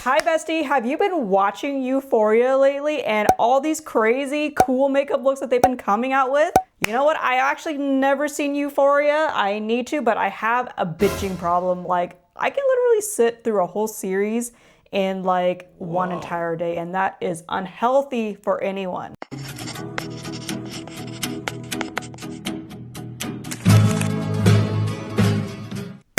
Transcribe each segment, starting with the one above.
Hi bestie, have you been watching Euphoria lately and all these crazy cool makeup looks that they've been coming out with? You know what, I actually never seen Euphoria. I need to, but I have a bitching problem. Like, I can literally sit through a whole series in like one entire day, and that is unhealthy for anyone.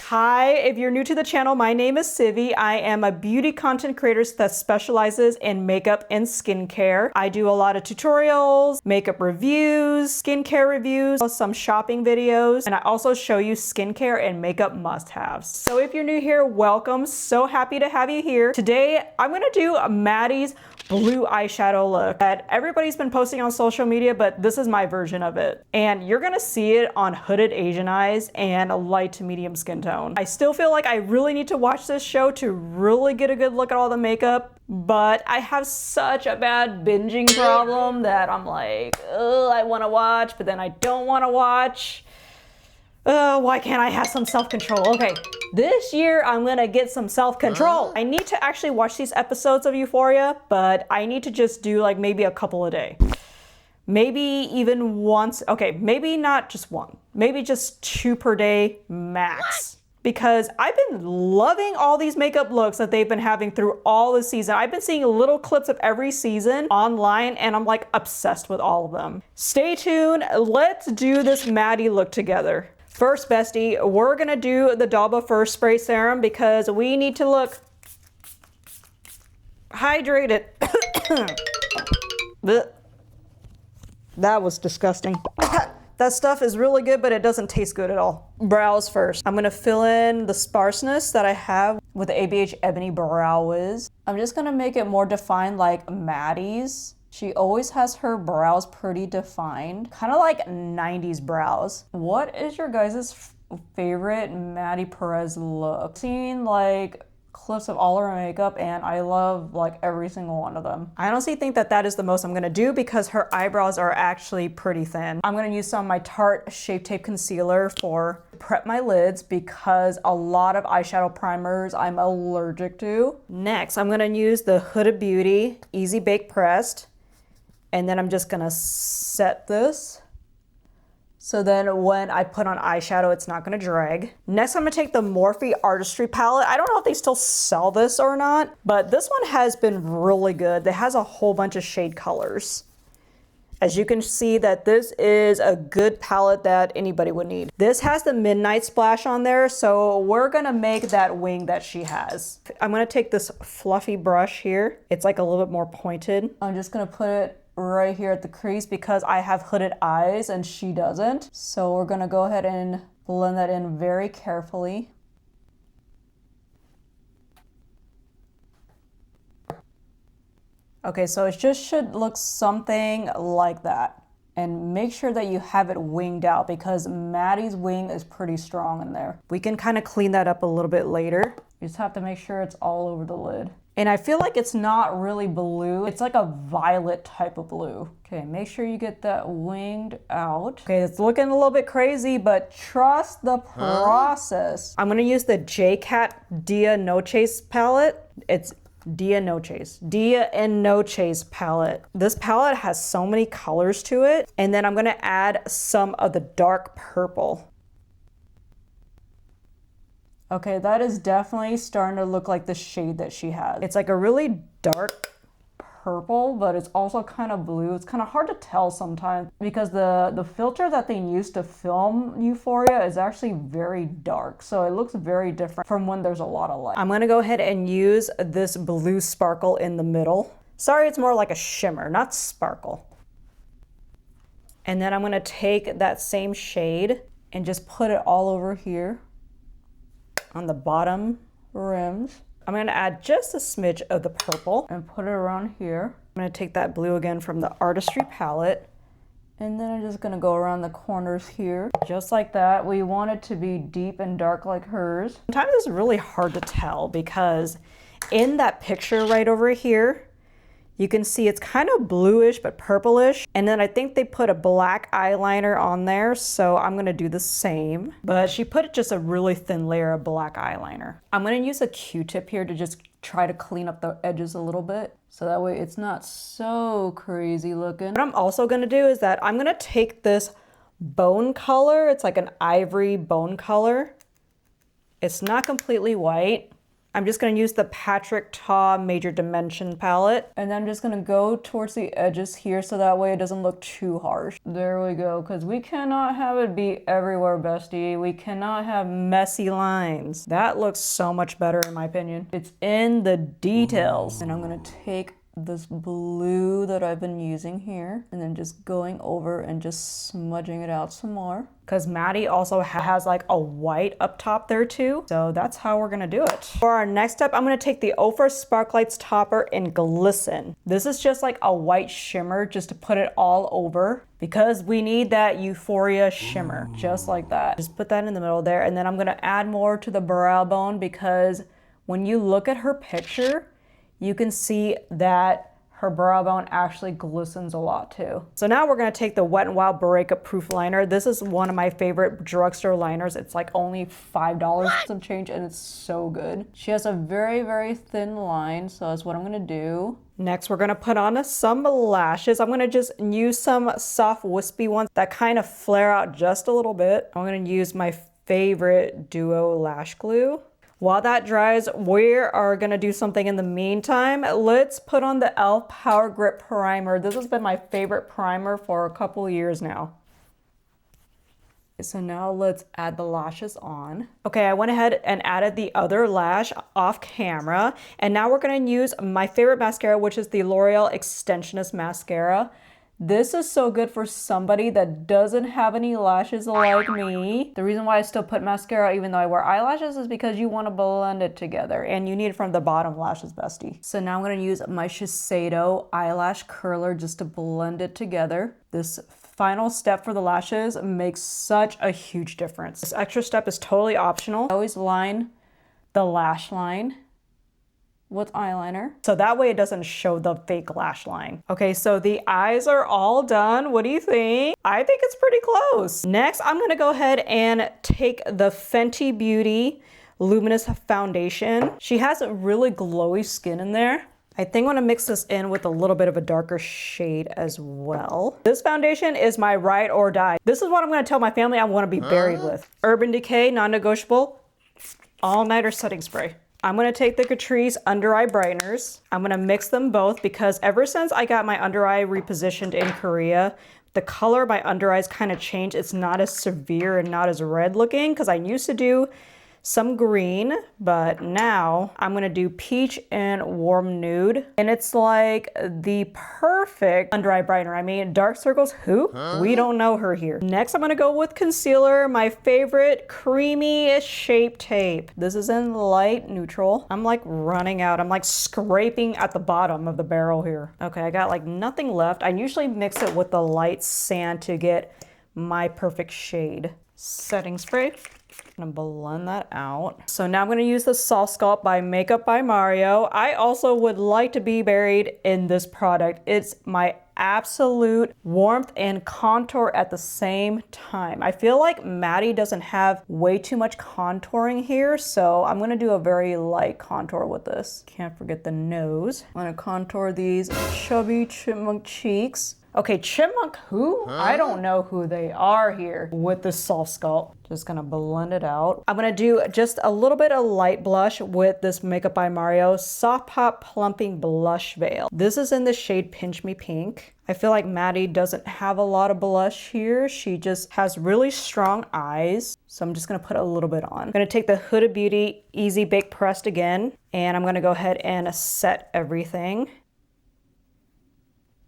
Hi, if you're new to the channel, my name is Civi. I am a beauty content creator that specializes in makeup and skincare. I do a lot of tutorials, makeup reviews, skincare reviews, some shopping videos, and I also show you skincare and makeup must-haves. So if you're new here, welcome. So happy to have you here. Today, I'm gonna do Maddy's blue eyeshadow look that everybody's been posting on social media, but this is my version of it. And you're gonna see it on hooded Asian eyes and a light to medium skin tone. I still feel like I really need to watch this show to really get a good look at all the makeup, but I have such a bad binging problem that I'm like, ugh, I wanna watch, but then I don't wanna watch. Why can't I have some self-control? Okay, this year I'm gonna get some self-control. I need to actually watch these episodes of Euphoria, but I need to just do like maybe a couple a day. Maybe even once, okay, maybe not just one, maybe just 2 per day max. Because I've been loving all these makeup looks that they've been having through all the season. I've been seeing little clips of every season online and I'm like obsessed with all of them. Stay tuned, let's do this Maddy look together. First, bestie, we're gonna do the Dauba First Spray Serum because we need to look hydrated. That was disgusting. That stuff is really good, but it doesn't taste good at all. Brows first. I'm gonna fill in the sparseness that I have with the ABH Ebony Brow Wiz. I'm just gonna make it more defined like Maddy's. She always has her brows pretty defined, kind of like 90s brows. What is your guys' favorite Maddy Perez look? I've seen like clips of all her makeup and I love like every single one of them. I honestly think that that is the most I'm gonna do because her eyebrows are actually pretty thin. I'm gonna use some of my Tarte Shape Tape Concealer for prep my lids because a lot of eyeshadow primers I'm allergic to. Next, I'm gonna use the Huda Beauty Easy Bake Pressed. And then I'm just gonna set this. So then when I put on eyeshadow, it's not gonna drag. Next, I'm gonna take the Morphe Artistry palette. I don't know if they still sell this or not, but this one has been really good. It has a whole bunch of shade colors. As you can see that this is a good palette that anybody would need. This has the Midnight Splash on there, so we're gonna make that wing that she has. I'm gonna take this fluffy brush here. It's like a little bit more pointed. I'm just gonna put it right here at the crease because I have hooded eyes and she doesn't. So we're gonna go ahead and blend that in very carefully. Okay, so it just should look something like that. And make sure that you have it winged out because Maddy's wing is pretty strong in there. We can kind of clean that up a little bit later. You just have to make sure it's all over the lid. And I feel like it's not really blue. It's like a violet type of blue. Okay, make sure you get that winged out. Okay, it's looking a little bit crazy, but trust the process. I'm gonna use the J-Cat Dia Noches palette. It's Dia Noches. Dia and Noches palette. This palette has so many colors to it. And then I'm gonna add some of the dark purple. Okay, that is definitely starting to look like the shade that she has. It's like a really dark purple, but it's also kind of blue. It's kind of hard to tell sometimes because the filter that they use to film Euphoria is actually very dark. So it looks very different from when there's a lot of light. I'm gonna go ahead and use this blue sparkle in the middle. Sorry, it's more like a shimmer, not sparkle. And then I'm gonna take that same shade and just put it all over here on the bottom rims. I'm gonna add just a smidge of the purple and put it around here. I'm gonna take that blue again from the Artistry palette. And then I'm just gonna go around the corners here. Just like that. We want it to be deep and dark like hers. Sometimes it's really hard to tell because in that picture right over here, You can see it's kind of bluish but purplish. And then I think they put a black eyeliner on there, so I'm gonna do the same. But she put just a really thin layer of black eyeliner. I'm gonna use a Q-tip here to just try to clean up the edges a little bit, so that way it's not so crazy looking. What I'm also gonna do is that I'm gonna take this bone color, it's like an ivory bone color. It's not completely white. I'm just gonna use the Patrick Ta Major Dimension palette, and then I'm just gonna go towards the edges here so that way it doesn't look too harsh. There we go, because we cannot have it be everywhere, bestie. We cannot have messy lines. That looks so much better in my opinion. It's in the details. And I'm gonna take this blue that I've been using here and then just going over and just smudging it out some more, because Maddy also has like a white up top there too, so that's how we're gonna do it. For our next step, I'm gonna take the Ofra Sparklights topper in Glisten. This is just like a white shimmer just to put it all over, because we need that Euphoria shimmer, just like that. Just put that in the middle there, and then I'm gonna add more to the brow bone, because when you look at her picture, you can see that her brow bone actually glistens a lot too. So now we're gonna take the Wet n Wild Breakup Proof Liner. This is one of my favorite drugstore liners. It's like only $5 some change, and it's so good. She has a very, very thin line, so that's what I'm gonna do. Next, we're gonna put on some lashes. I'm gonna just use some soft wispy ones that kind of flare out just a little bit. I'm gonna use my favorite Duo Lash Glue. While that dries, we are gonna do something in the meantime. Let's put on the e.l.f. Power Grip Primer. This has been my favorite primer for a couple years now. So now let's add the lashes on. Okay, I went ahead and added the other lash off camera. And now we're gonna use my favorite mascara, which is the L'Oreal Extensionist Mascara. This is so good for somebody that doesn't have any lashes like me. The reason why I still put mascara even though I wear eyelashes is because you want to blend it together, and you need it from the bottom lashes, bestie. So now I'm going to use my Shiseido eyelash curler just to blend it together. This final step for the lashes makes such a huge difference. This extra step is totally optional. I always line the lash line with eyeliner, so that way it doesn't show the fake lash line. Okay, so the eyes are all done. What do you think? I think it's pretty close. Next, I'm gonna go ahead and take the Fenty Beauty Luminous Foundation. She has a really glowy skin in there. I think I'm gonna mix this in with a little bit of a darker shade as well. This foundation is my ride or die. This is what I'm gonna tell my family I wanna be buried with. Urban Decay, non-negotiable, all-nighter setting spray. I'm gonna take the Catrice under eye brighteners. I'm gonna mix them both, because ever since I got my under eye repositioned in Korea, the color of my under eyes kind of changed. It's not as severe and not as red looking, because I used to do some green, but now I'm gonna do peach and warm nude. And it's like the perfect under eye brightener. I mean, dark circles, who? We don't know her here. Next, I'm gonna go with concealer, my favorite creamy Shape Tape. This is in light neutral. I'm like running out. I'm like scraping at the bottom of the barrel here. Okay, I got like nothing left. I usually mix it with the light sand to get my perfect shade. Setting spray. I'm gonna blend that out. So now I'm gonna use the Soft Sculpt by Makeup by Mario. I also would like to be buried in this product. It's my absolute warmth and contour at the same time. I feel like Maddy doesn't have way too much contouring here, so I'm gonna do a very light contour with this. Can't forget the nose. I'm gonna contour these chubby chipmunk cheeks. Okay, chipmunk who? I don't know who they are here with the Soft Sculpt. Just gonna blend it out. I'm gonna do just a little bit of light blush with this Makeup by Mario Soft Pop Plumping Blush Veil. This is in the shade Pinch Me Pink. I feel like Maddy doesn't have a lot of blush here. She just has really strong eyes. So I'm just gonna put a little bit on. I'm gonna take the Huda Beauty Easy Bake Pressed again, and I'm gonna go ahead and set everything.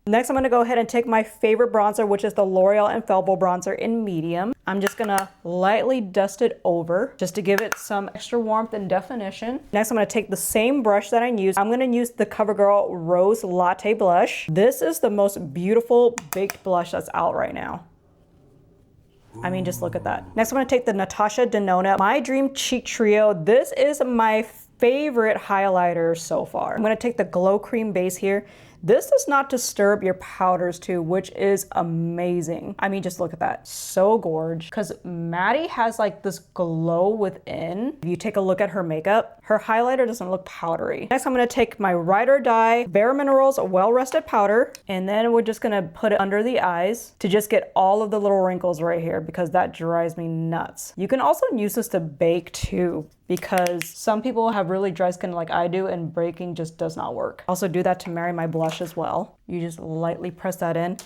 Next, I'm gonna go ahead and take my favorite bronzer, which is the L'Oreal Infallible Bronzer in medium. I'm just gonna lightly dust it over just to give it some extra warmth and definition. Next, I'm gonna take the same brush that I used. I'm gonna use the CoverGirl Rose Latte Blush. This is the most beautiful baked blush that's out right now. I mean, just look at that. Next, I'm gonna take the Natasha Denona My Dream Cheek Trio. This is my favorite highlighter so far. I'm gonna take the Glow Cream base here. This does not disturb your powders too, which is amazing. I mean, just look at that. So gorge. Because Maddy has like this glow within. If you take a look at her makeup, her highlighter doesn't look powdery. Next, I'm gonna take my Ride or Die Bare Minerals Well Rested Powder, and then we're just gonna put it under the eyes to just get all of the little wrinkles right here because that drives me nuts. You can also use this to bake too, because some people have really dry skin like I do and baking just does not work. Also do that to marry my blush as well. You just lightly press that in.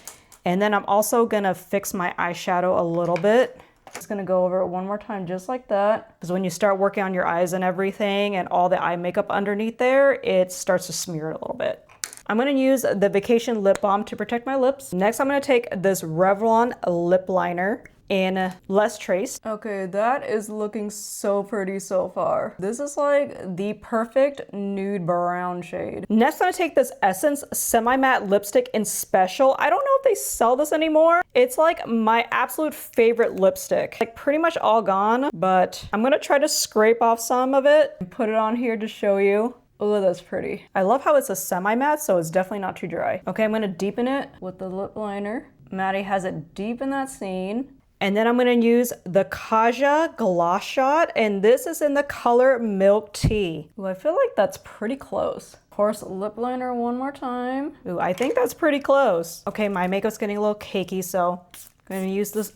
And then I'm also gonna fix my eyeshadow a little bit. Just gonna go over it one more time just like that. Because when you start working on your eyes and everything and all the eye makeup underneath there, it starts to smear it a little bit. I'm gonna use the Vacation Lip Balm to protect my lips. Next, I'm gonna take this Revlon lip liner in Less Trace. Okay, that is looking so pretty so far. This is like the perfect nude brown shade. Next, I'm gonna take this Essence Semi-Matte Lipstick in Special. I don't know if they sell this anymore. It's like my absolute favorite lipstick. Like pretty much all gone, but I'm gonna try to scrape off some of it and put it on here to show you. Oh, that's pretty. I love how it's a semi-matte, so it's definitely not too dry. Okay, I'm gonna deepen it with the lip liner. Maddy has it deep in that scene. And then I'm gonna use the Kaja Gloss Shot, and this is in the color Milk Tea. Ooh, I feel like that's pretty close. Of course, lip liner one more time. Ooh, I think that's pretty close. Okay, my makeup's getting a little cakey, so I'm gonna use this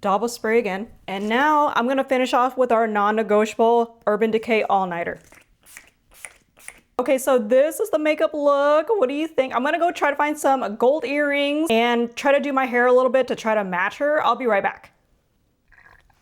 Double Spray again. And now I'm gonna finish off with our non-negotiable Urban Decay All-Nighter. Okay, so this is the makeup look. What do you think? I'm gonna go try to find some gold earrings and try to do my hair a little bit to try to match her. I'll be right back.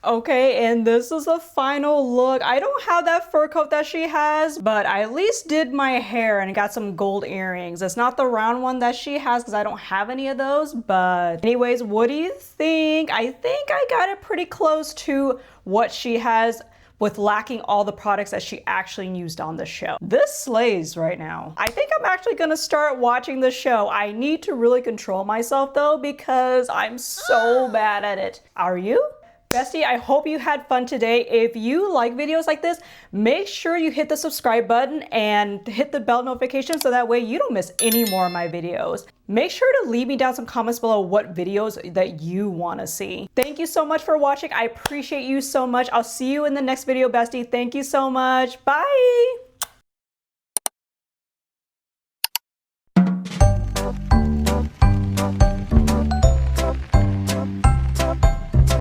Okay, and this is the final look. I don't have that fur coat that she has, but I at least did my hair and got some gold earrings. It's not the round one that she has because I don't have any of those, but anyways, what do you think? I think I got it pretty close to what she has with lacking all the products that she actually used on the show. This slays right now. I think I'm actually gonna start watching the show. I need to really control myself though because I'm so bad at it. Are you? Bestie, I hope you had fun today. If you like videos like this, make sure you hit the subscribe button and hit the bell notification so that way you don't miss any more of my videos. Make sure to leave me down some comments below what videos that you want to see. Thank you so much for watching. I appreciate you so much. I'll see you in the next video, bestie. Thank you so much. Bye.